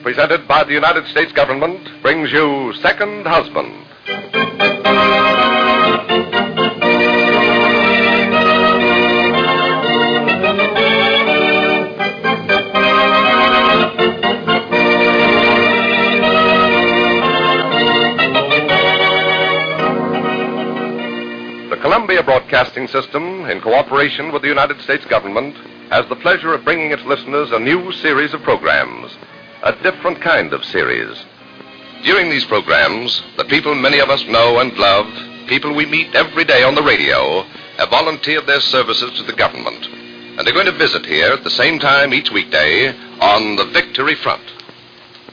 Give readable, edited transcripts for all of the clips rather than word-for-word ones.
presented by the United States government, brings you Second Husband. The Columbia Broadcasting System, in cooperation with the United States government, has the pleasure of bringing its listeners a new series of programs, a different kind of series. During these programs, the people many of us know and love, people we meet every day on the radio, have volunteered their services to the government. And they're going to visit here at the same time each weekday on the Victory Front.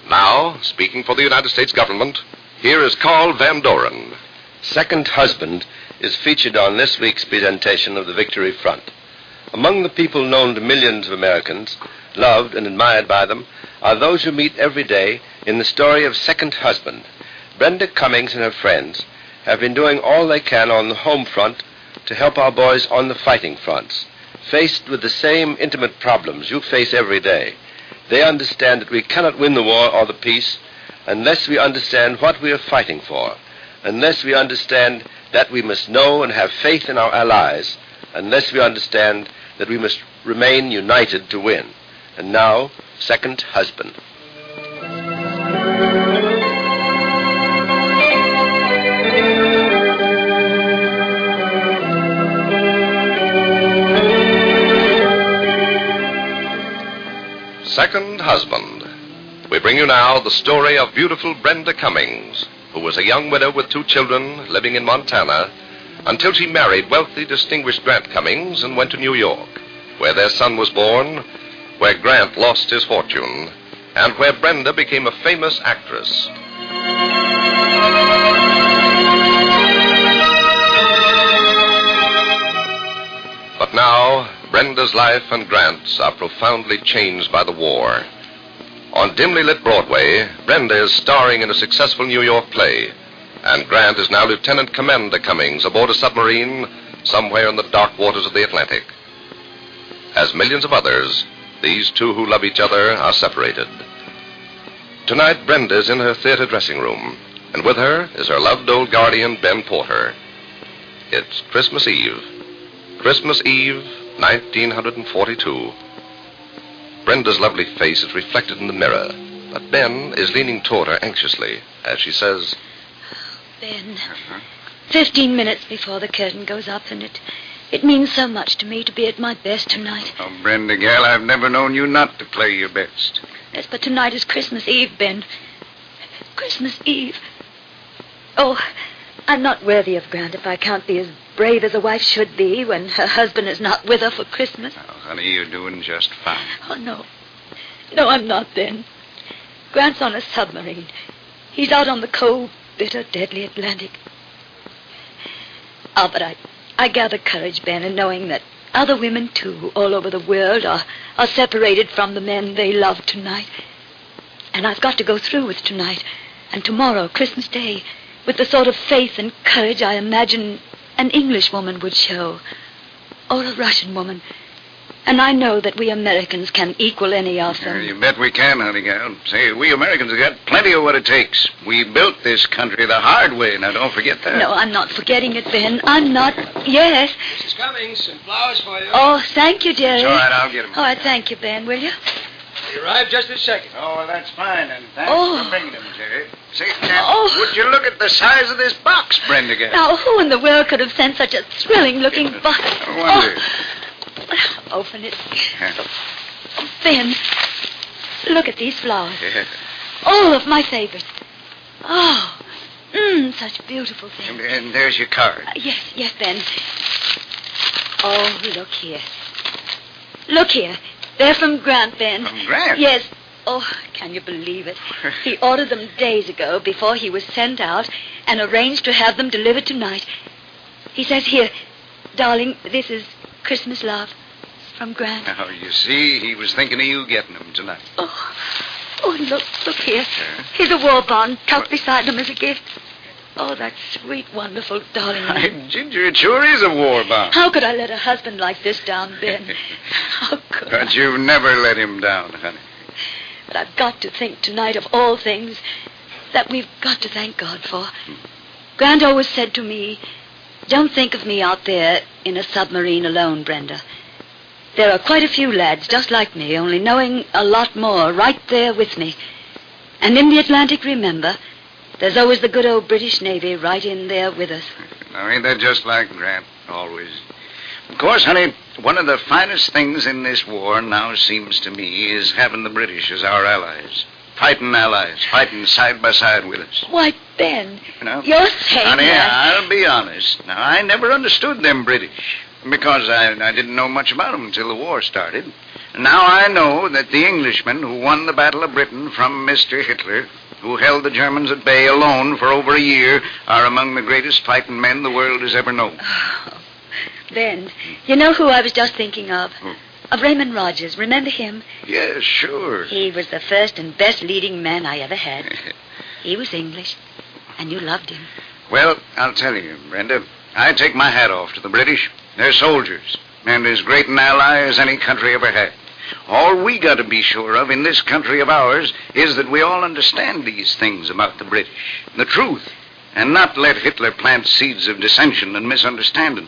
Now, speaking for the United States government, here is Carl Van Doren. Second Husband is featured on this week's presentation of the Victory Front. Among the people known to millions of Americans, loved and admired by them, are those who meet every day in the story of Second Husband. Brenda Cummings and her friends have been doing all they can on the home front to help our boys on the fighting fronts, faced with the same intimate problems you face every day. They understand that we cannot win the war or the peace unless we understand what we are fighting for, unless we understand that we must know and have faith in our allies, unless we understand that we must remain united to win. And now, Second Husband. Second Husband. We bring you now the story of beautiful Brenda Cummings, who was a young widow with 2 children living in Montana until she married wealthy, distinguished Grant Cummings and went to New York, where their son was born, where Grant lost his fortune, and where Brenda became a famous actress. But now, Brenda's life and Grant's are profoundly changed by the war. On dimly lit Broadway, Brenda is starring in a successful New York play, and Grant is now Lieutenant Commander Cummings aboard a submarine somewhere in the dark waters of the Atlantic. As millions of others, these two who love each other are separated. Tonight, Brenda is in her theater dressing room, and with her is her loved old guardian, Ben Porter. It's Christmas Eve. Christmas Eve, 1942. Brenda's lovely face is reflected in the mirror, but Ben is leaning toward her anxiously as she says, Ben, 15 minutes before the curtain goes up, and it means so much to me to be at my best tonight. Oh, Brenda, gal, I've never known you not to play your best. Yes, but tonight is Christmas Eve, Ben. Christmas Eve. Oh, I'm not worthy of Grant if I can't be as brave as a wife should be when her husband is not with her for Christmas. Oh, honey, you're doing just fine. Oh, no. No, I'm not, Ben. Grant's on a submarine. He's out on the cold, bitter, deadly Atlantic. Oh, but I gather courage, Ben, in knowing that other women, too, all over the world are separated from the men they love tonight. And I've got to go through with tonight and tomorrow, Christmas Day, with the sort of faith and courage I imagine an English woman would show, or a Russian woman. And I know that we Americans can equal any of them. You bet we can, honey gal. Say, we Americans have got plenty of what it takes. We built this country the hard way. Now, don't forget that. No, I'm not forgetting it, Ben. I'm not. Yes. Mrs. Cummings, some flowers for you. Oh, thank you, Jerry. It's all right, I'll get them. All right, thank you, Ben, will you? They arrived just this second. Oh, well, that's fine, and thanks for bringing them, Jerry. Say, would you look at the size of this box, Brenda gal? Now, who in the world could have sent such a thrilling-looking box? I wonder. Open it. Oh, Ben, look at these flowers. Yeah. All of my favorites. Oh, such beautiful things. And there's your card. Yes, Ben. Oh, look here. Look here. They're from Grant, Ben. From Grant? Yes. Oh, can you believe it? He ordered them days ago before he was sent out and arranged to have them delivered tonight. He says here, darling, this is Christmas love from Grant. Oh, you see, he was thinking of you getting them tonight. Oh, look here. Here's a war bond tucked beside them as a gift. Oh, that sweet, wonderful, darling man. Ginger, it sure is a war bond. How could I let a husband like this down, Ben? How could But you've never let him down, honey. But I've got to think tonight of all things that we've got to thank God for. Grant always said to me, don't think of me out there in a submarine alone, Brenda. There are quite a few lads just like me, only knowing a lot more right there with me. And in the Atlantic, remember, there's always the good old British Navy right in there with us. Now, ain't that just like Grant? Always. Of course, honey, one of the finest things in this war now seems to me is having the British as our allies. Fighting side by side with us. Why, Ben, You know? you're saying Honey, that... I'll be honest. Now, I never understood them British because I didn't know much about them until the war started. And now I know that the Englishmen who won the Battle of Britain from Mr. Hitler, who held the Germans at bay alone for over a year, are among the greatest fighting men the world has ever known. Oh, Ben, you know who I was just thinking of? Who? Of Raymond Rogers. Remember him? Yes, sure. He was the first and best leading man I ever had. He was English, and you loved him. Well, I'll tell you, Brenda, I take my hat off to the British. They're soldiers, and as great an ally as any country ever had. All we got to be sure of in this country of ours is that we all understand these things about the British, the truth, and not let Hitler plant seeds of dissension and misunderstanding.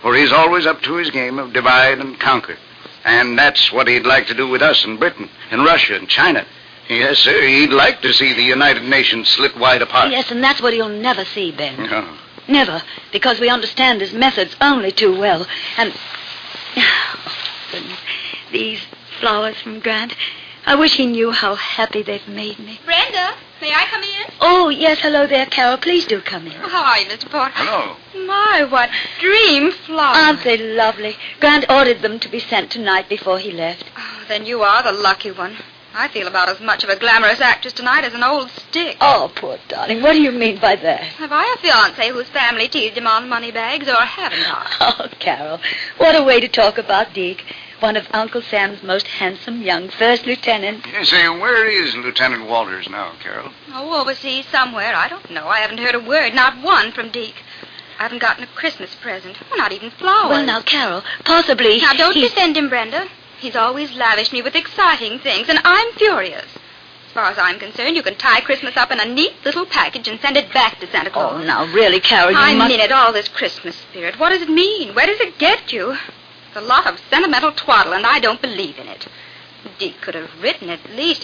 For he's always up to his game of divide and conquer. And that's what he'd like to do with us in Britain, and Russia, and China. Yes, sir, he'd like to see the United Nations split wide apart. Yes, and that's what he'll never see, Ben. No. Never, because we understand his methods only too well. And... Oh, goodness. These flowers from Grant. I wish he knew how happy they've made me. Brenda, may I come in? Oh, yes, hello there, Carol. Please do come in. How are you, Mr. Porter? Hello. My, what dream flowers. Aren't they lovely? Grant ordered them to be sent tonight before he left. Oh, then you are the lucky one. I feel about as much of a glamorous actress tonight as an old stick. Oh, poor darling. What do you mean by that? Have I a fiancé whose family teased him on money bags, or haven't I? Oh, Carol, what a way to talk about Deke. One of Uncle Sam's most handsome young first lieutenant. You say, where is Lieutenant Walters now, Carol? Oh, overseas somewhere. I don't know. I haven't heard a word, not one from Deke. I haven't gotten a Christmas present. Oh, not even flowers. Well, now, Carol, possibly... Now, don't he's- defend him, Brenda. He's always lavished me with exciting things, and I'm furious. As far as I'm concerned, you can tie Christmas up in a neat little package and send it back to Santa Claus. Oh, now, really, Carol, you I must... mean it, all this Christmas spirit. What does it mean? Where does it get you? It's a lot of sentimental twaddle, and I don't believe in it. Deke could have written at least.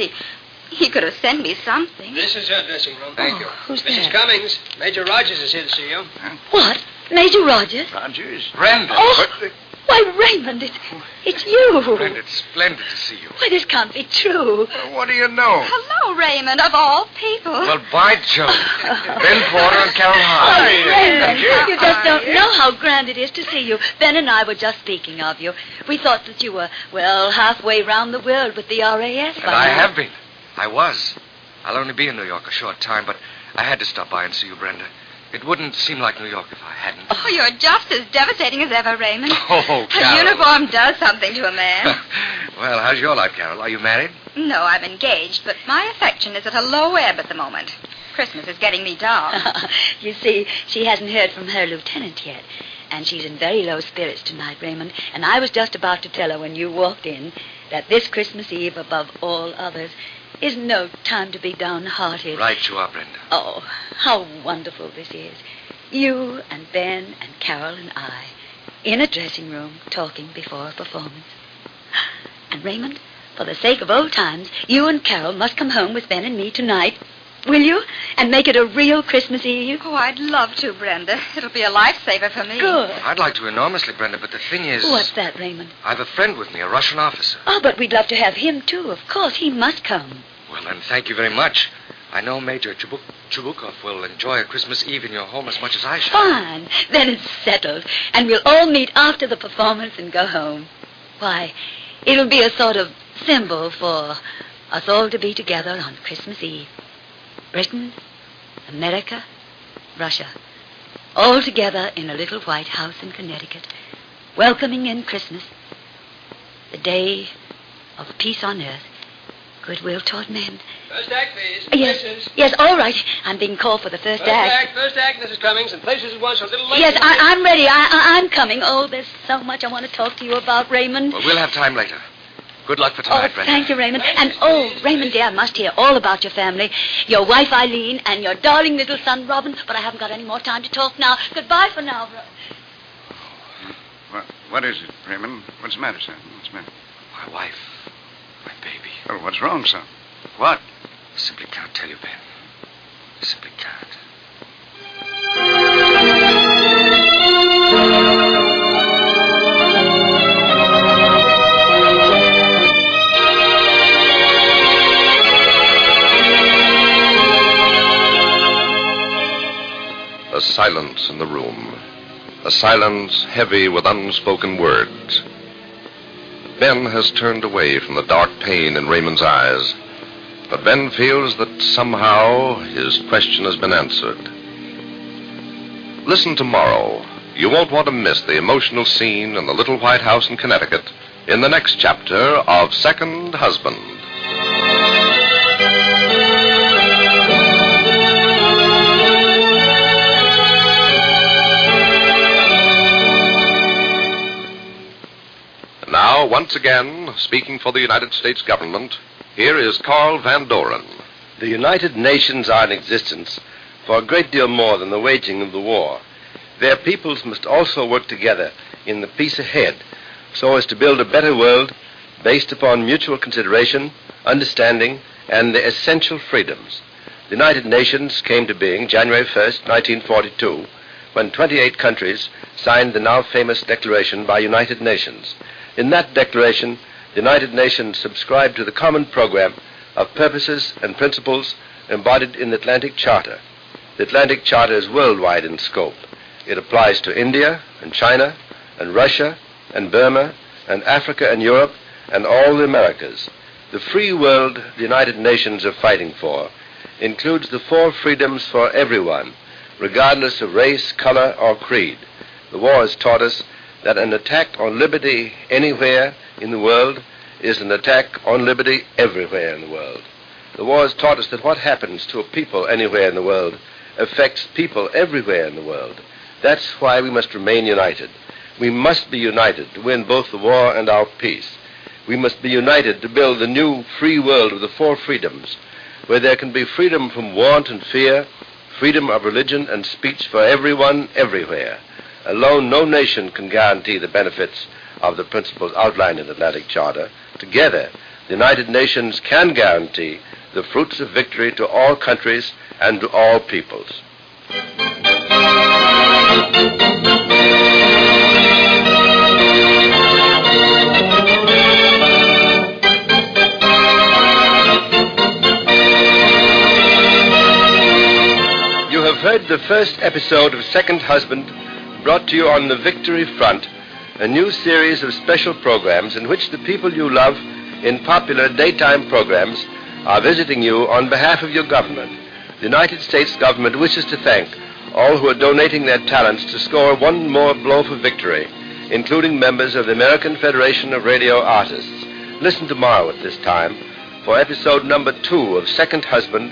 He could have sent me something. This is her dressing room. Thank you. Who's Mrs. that? Cummings, Major Rogers is here to see you. What? Major Rogers? Rogers? Brenda. Oh, why, Raymond, it's you. Brenda, it's splendid to see you. Why, this can't be true. What do you know? Hello, Raymond, of all people. Well, by Jove. Ben Porter and Carol Oh, Hart. Raymond, you just don't know how grand it is to see you. Ben and I were just speaking of you. We thought that you were, well, halfway round the world with the RAF. And I have been. I was. I'll only be in New York a short time, but I had to stop by and see you, Brenda. It wouldn't seem like New York if I hadn't. Oh, you're just as devastating as ever, Raymond. Oh, A Carol. uniform does something to a man. Well, how's your life, Carol? Are you married? No, I'm engaged, but my affection is at a low ebb at the moment. Christmas is getting me down. You see, she hasn't heard from her lieutenant yet. And she's in very low spirits tonight, Raymond. And I was just about to tell her when you walked in that this Christmas Eve, above all others, is no time to be downhearted. Right you are, Brenda. Oh, how wonderful this is. You and Ben and Carol and I in a dressing room talking before a performance. And Raymond, for the sake of old times, you and Carol must come home with Ben and me tonight. Will you? And make it a real Christmas Eve? Oh, I'd love to, Brenda. It'll be a lifesaver for me. Good. I'd like to enormously, Brenda, but the thing is... What's that, Raymond? I've a friend with me, a Russian officer. Oh, but we'd love to have him, too. Of course, he must come. Well, then, thank you very much. I know Major Chubukov will enjoy a Christmas Eve in your home as much as I shall. Fine. Then it's settled. And we'll all meet after the performance and go home. Why, it'll be a sort of symbol for us all to be together on Christmas Eve. Britain, America, Russia, all together in a little white house in Connecticut, welcoming in Christmas, the day of peace on earth, goodwill toward men. First act, please. Yes, Places. yes, all right. I'm being called for the first act. First act, Mrs. Cummings, and places at once, a little late. Yes, I'm ready. I'm coming. Oh, there's so much I want to talk to you about, Raymond. Well, we'll have time later. Good luck for tonight, Brenda. Thank you, Raymond. And, Raymond, dear, I must hear all about your family. Your wife, Eileen, and your darling little son, Robin. But I haven't got any more time to talk now. Goodbye for now, What is it, Raymond? What's the matter, son? What's the matter? My wife. My baby. Oh, what's wrong, son? What? I simply can't tell you, Ben. I simply can't. A silence in the room. A silence heavy with unspoken words. Ben has turned away from the dark pain in Raymond's eyes. But Ben feels that somehow his question has been answered. Listen tomorrow. You won't want to miss the emotional scene in the little white house in Connecticut in the next chapter of Second Husband. Now, once again, speaking for the United States government, here is Carl Van Doren. The United Nations are in existence for a great deal more than the waging of the war. Their peoples must also work together in the peace ahead so as to build a better world based upon mutual consideration, understanding, and the essential freedoms. The United Nations came to being January 1st, 1942, when 28 countries signed the now famous Declaration by United Nations. In that declaration, the United Nations subscribed to the common program of purposes and principles embodied in the Atlantic Charter. The Atlantic Charter is worldwide in scope. It applies to India and China and Russia and Burma and Africa and Europe and all the Americas. The free world the United Nations are fighting for includes the 4 freedoms for everyone, regardless of race, color, or creed. The war has taught us that an attack on liberty anywhere in the world is an attack on liberty everywhere in the world. The war has taught us that what happens to a people anywhere in the world affects people everywhere in the world. That's why we must remain united. We must be united to win both the war and our peace. We must be united to build the new free world of the 4 freedoms, where there can be freedom from want and fear, freedom of religion and speech for everyone, everywhere. Alone, no nation can guarantee the benefits of the principles outlined in the Atlantic Charter. Together, the United Nations can guarantee the fruits of victory to all countries and to all peoples. You have heard the first episode of Second Husband, brought to you on the Victory Front, a new series of special programs in which the people you love in popular daytime programs are visiting you on behalf of your government. The United States government wishes to thank all who are donating their talents to score one more blow for victory, including members of the American Federation of Radio Artists. Listen tomorrow at this time for episode number 2 of Second Husband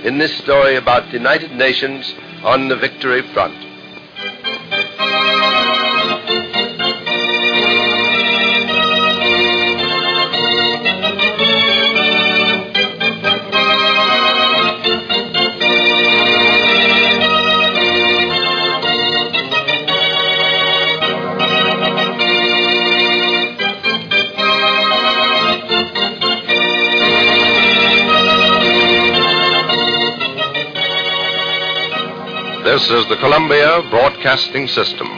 in this story about the United Nations on the Victory Front. This is the Columbia Broadcasting System.